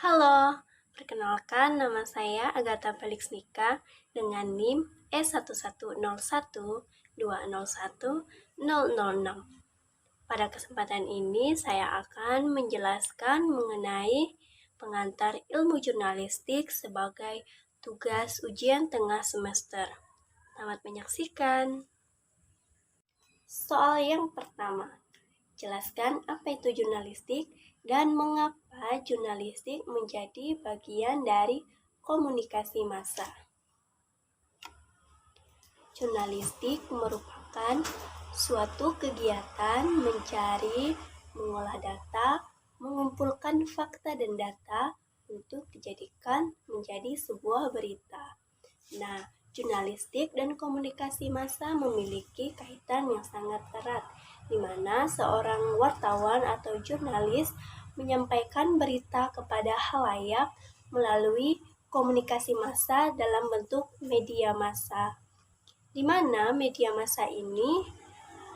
Halo, perkenalkan nama saya Agatha Felixnika dengan NIM E110120101006. Pada kesempatan ini saya akan menjelaskan mengenai pengantar ilmu jurnalistik sebagai tugas ujian tengah semester. Selamat menyaksikan. Soal yang pertama, jelaskan apa itu jurnalistik dan mengapa jurnalistik menjadi bagian dari komunikasi massa. Jurnalistik merupakan suatu kegiatan mencari, mengolah data, mengumpulkan fakta dan data untuk dijadikan menjadi sebuah berita. Nah, jurnalistik dan komunikasi massa memiliki kaitan yang sangat erat, di mana seorang wartawan atau jurnalis menyampaikan berita kepada khalayak melalui komunikasi massa dalam bentuk media massa, di mana media massa ini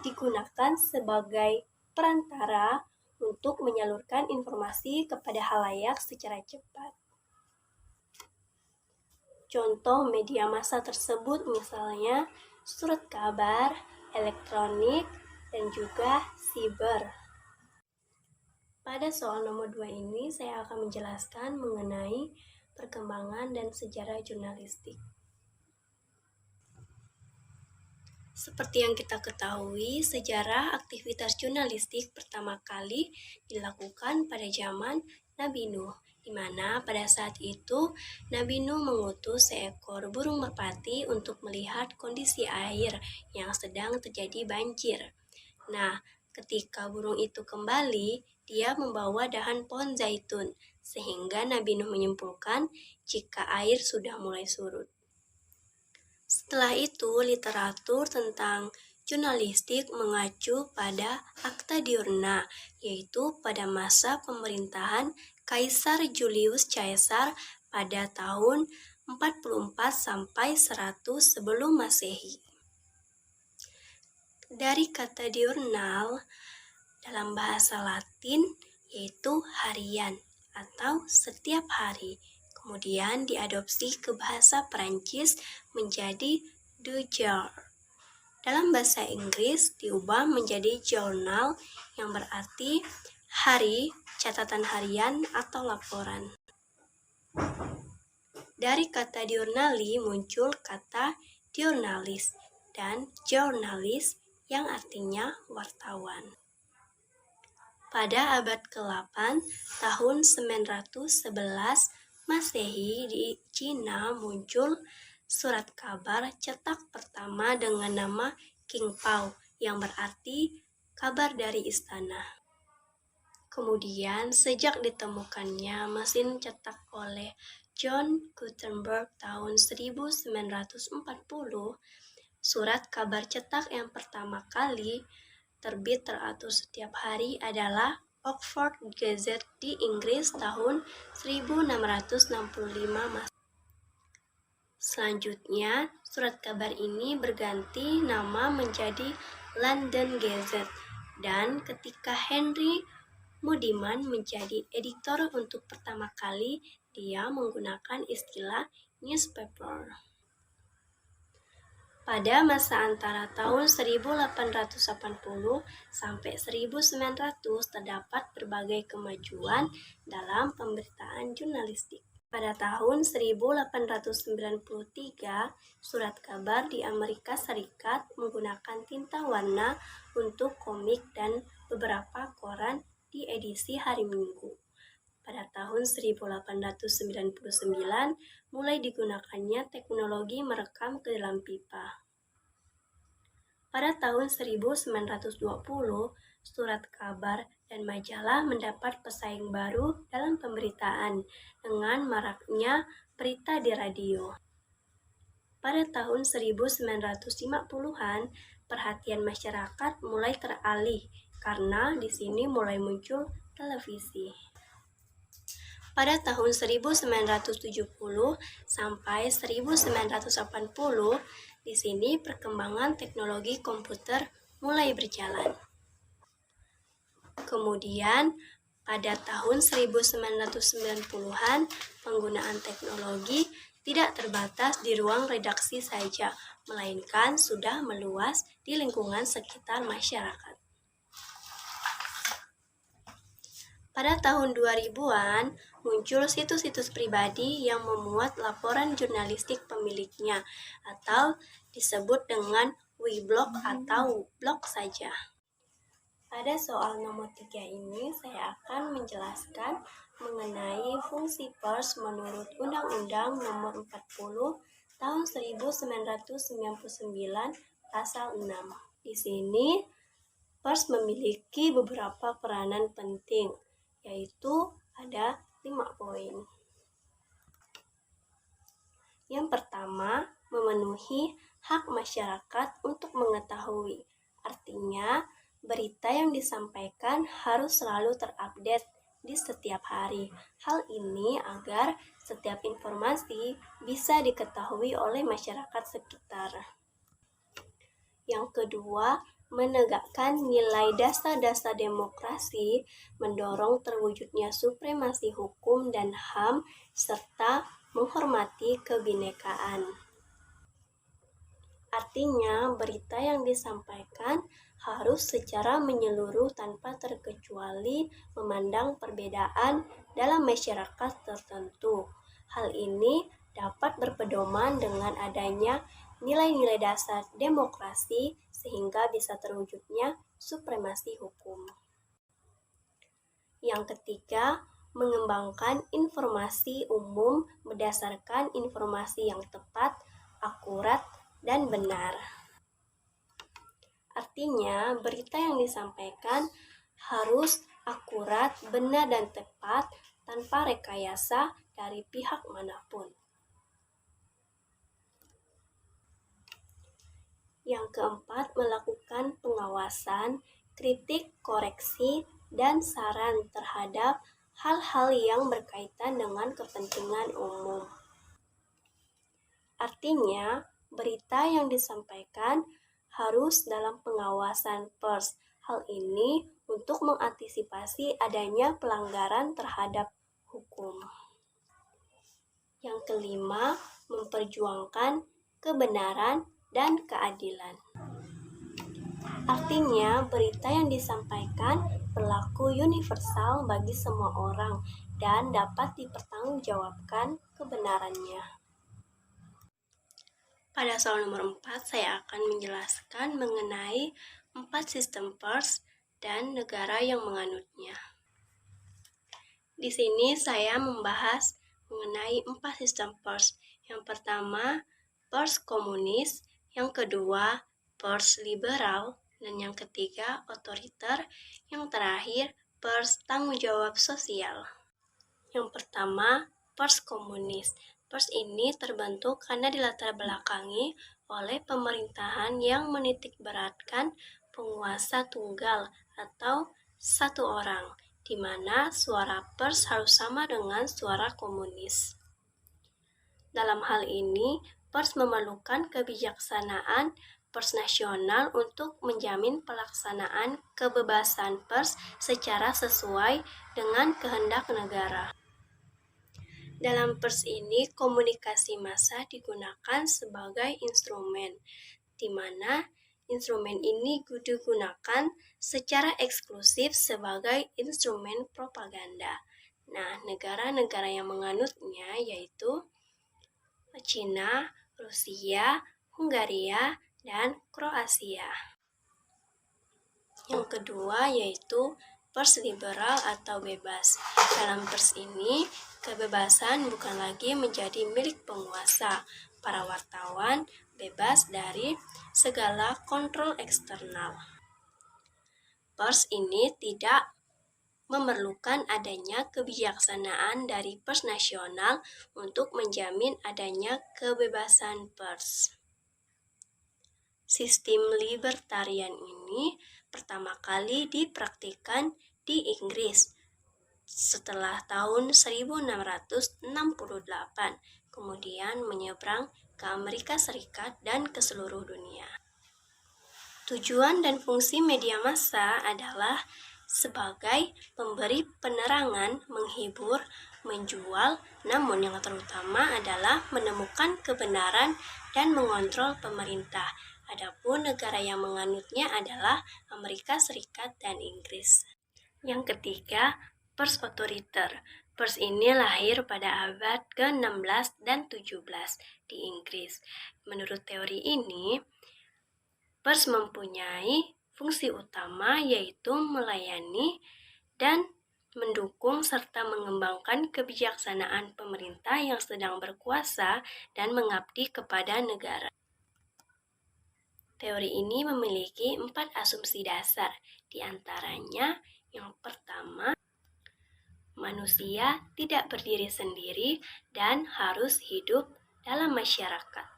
digunakan sebagai perantara untuk menyalurkan informasi kepada khalayak secara cepat. Contoh media massa tersebut misalnya surat kabar, elektronik, dan juga siber. Pada soal nomor 2 ini, saya akan menjelaskan mengenai perkembangan dan sejarah jurnalistik. Seperti yang kita ketahui, sejarah aktivitas jurnalistik pertama kali dilakukan pada zaman Nabi Nuh, di mana pada saat itu Nabi Nuh mengutus seekor burung merpati untuk melihat kondisi air yang sedang terjadi banjir. Nah, ketika burung itu kembali, dia membawa dahan pohon zaitun, sehingga Nabi Nuh menyimpulkan jika air sudah mulai surut. Setelah itu, literatur tentang jurnalistik mengacu pada Akta Diurna, yaitu pada masa pemerintahan Kaisar Julius Caesar pada tahun 44 sampai 100 sebelum Masehi. Dari kata diurnal dalam bahasa Latin yaitu harian atau setiap hari. Kemudian diadopsi ke bahasa Perancis menjadi devoir. Dalam bahasa Inggris diubah menjadi journal yang berarti hari, catatan harian atau laporan. Dari kata diurnali muncul kata diurnalis dan jurnalis yang artinya wartawan. Pada abad ke-8 tahun 911 Masehi di Cina muncul surat kabar cetak pertama dengan nama King Pao yang berarti kabar dari istana. Kemudian sejak ditemukannya mesin cetak oleh John Gutenberg tahun 1940, surat kabar cetak yang pertama kali terbit teratur setiap hari adalah Oxford Gazette di Inggris tahun 1665 Masehi. Selanjutnya, surat kabar ini berganti nama menjadi London Gazette, dan ketika Henry Muddiman menjadi editor untuk pertama kali, dia menggunakan istilah newspaper. Pada masa antara tahun 1880 sampai 1900 terdapat berbagai kemajuan dalam pemberitaan jurnalistik. Pada tahun 1893, surat kabar di Amerika Serikat menggunakan tinta warna untuk komik dan beberapa koran di edisi hari Minggu. Pada tahun 1899, mulai digunakannya teknologi merekam ke dalam pipa. Pada tahun 1920, surat kabar dan majalah mendapat pesaing baru dalam pemberitaan dengan maraknya berita di radio. Pada tahun 1950-an, perhatian masyarakat mulai teralih karena di sini mulai muncul televisi. Pada tahun 1970 sampai 1980, di sini perkembangan teknologi komputer mulai berjalan. Kemudian, Pada tahun 1990-an, penggunaan teknologi tidak terbatas di ruang redaksi saja, melainkan sudah meluas di lingkungan sekitar masyarakat. Pada tahun 2000-an, muncul situs-situs pribadi yang memuat laporan jurnalistik pemiliknya, atau disebut dengan weblog atau blog saja. Pada soal nomor 3 ini, saya akan menjelaskan mengenai fungsi pers menurut Undang-Undang Nomor 40 Tahun 1999 Pasal 6. Di sini, pers memiliki beberapa peranan penting, yaitu ada 5 poin. Yang pertama, memenuhi hak masyarakat untuk mengetahui. Artinya, berita yang disampaikan harus selalu terupdate di setiap hari. Hal ini agar setiap informasi bisa diketahui oleh masyarakat sekitar. Yang kedua, menegakkan nilai dasar-dasar demokrasi, mendorong terwujudnya supremasi hukum dan HAM, serta menghormati kebinekaan. Artinya, berita yang disampaikan harus secara menyeluruh tanpa terkecuali memandang perbedaan dalam masyarakat tertentu. Hal ini dapat berpedoman dengan adanya nilai-nilai dasar demokrasi sehingga bisa terwujudnya supremasi hukum. Yang ketiga, mengembangkan informasi umum berdasarkan informasi yang tepat, akurat, dan benar. Artinya, berita yang disampaikan harus akurat, benar, dan tepat tanpa rekayasa dari pihak manapun. Yang keempat, melakukan pengawasan, kritik, koreksi, dan saran terhadap hal-hal yang berkaitan dengan kepentingan umum. Artinya, berita yang disampaikan harus dalam pengawasan pers. Hal ini untuk mengantisipasi adanya pelanggaran terhadap hukum. Yang kelima, memperjuangkan kebenaran dan keadilan. Artinya, berita yang disampaikan berlaku universal bagi semua orang dan dapat dipertanggungjawabkan kebenarannya. Pada soal nomor 4, saya akan menjelaskan mengenai 4 sistem pers dan negara yang menganutnya. Di sini saya membahas mengenai 4 sistem pers. Yang pertama, pers komunis, yang kedua, pers liberal, dan yang ketiga, otoriter, yang terakhir, pers tanggung jawab sosial. Yang pertama, pers komunis. Pers ini terbentuk karena dilatar belakangi oleh pemerintahan yang menitikberatkan penguasa tunggal atau satu orang, di mana suara pers harus sama dengan suara komunis. Dalam hal ini, pers memerlukan kebijaksanaan pers nasional untuk menjamin pelaksanaan kebebasan pers secara sesuai dengan kehendak negara. Dalam pers ini, komunikasi massa digunakan sebagai instrumen, di mana instrumen ini digunakan secara eksklusif sebagai instrumen propaganda. Nah, negara-negara yang menganutnya yaitu Cina, Rusia, Hungaria, dan Kroasia. Yang kedua yaitu pers liberal atau bebas. Dalam pers ini, kebebasan bukan lagi menjadi milik penguasa. Para wartawan bebas dari segala kontrol eksternal. Pers ini tidak memerlukan adanya kebijaksanaan dari pers nasional untuk menjamin adanya kebebasan pers. Sistem libertarian ini pertama kali dipraktikkan di Inggris setelah tahun 1668, kemudian menyeberang ke Amerika Serikat dan ke seluruh dunia. Tujuan dan fungsi media massa adalah sebagai pemberi penerangan, menghibur, menjual, namun yang terutama adalah menemukan kebenaran dan mengontrol pemerintah. Adapun negara yang menganutnya adalah Amerika Serikat dan Inggris. Yang ketiga, pers otoriter. Pers ini lahir pada abad ke-16 dan 17 di Inggris. Menurut teori ini, pers mempunyai fungsi utama yaitu melayani dan mendukung serta mengembangkan kebijaksanaan pemerintah yang sedang berkuasa dan mengabdi kepada negara. Teori ini memiliki 4 asumsi dasar, di antaranya yang pertama, manusia tidak berdiri sendiri dan harus hidup dalam masyarakat.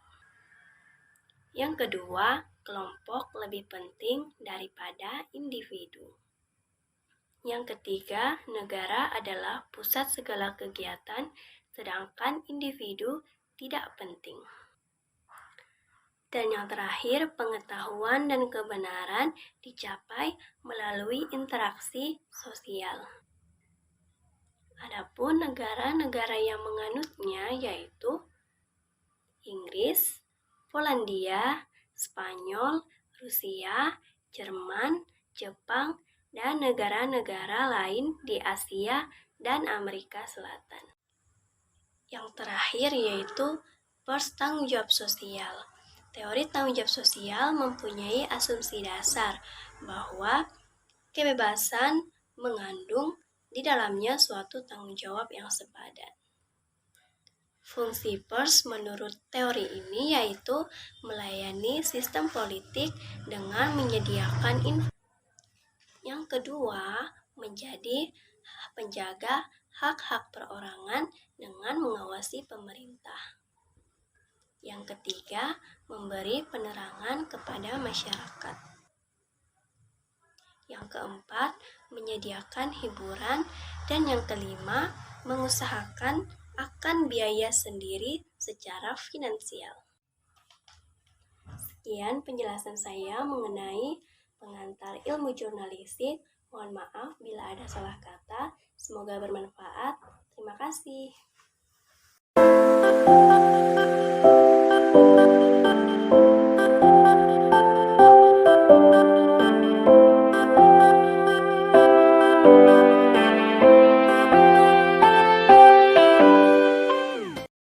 Yang kedua, kelompok lebih penting daripada individu. Yang ketiga, negara adalah pusat segala kegiatan, sedangkan individu tidak penting. Dan yang terakhir, pengetahuan dan kebenaran dicapai melalui interaksi sosial. Adapun negara-negara yang menganutnya yaitu Inggris, Polandia, Spanyol, Rusia, Jerman, Jepang, dan negara-negara lain di Asia dan Amerika Selatan. Yang terakhir yaitu pers tanggung jawab sosial. Teori tanggung jawab sosial mempunyai asumsi dasar bahwa kebebasan mengandung di dalamnya suatu tanggung jawab yang sepadan. Fungsi pers menurut teori ini yaitu melayani sistem politik dengan menyediakan informasi. Yang kedua, menjadi penjaga hak-hak perorangan dengan mengawasi pemerintah. Yang ketiga, memberi penerangan kepada masyarakat. Yang keempat, menyediakan hiburan. Dan yang kelima, mengusahakan akan biaya sendiri secara finansial. Sekian penjelasan saya mengenai pengantar ilmu jurnalistik. Mohon maaf bila ada salah kata. Semoga bermanfaat. Terima kasih.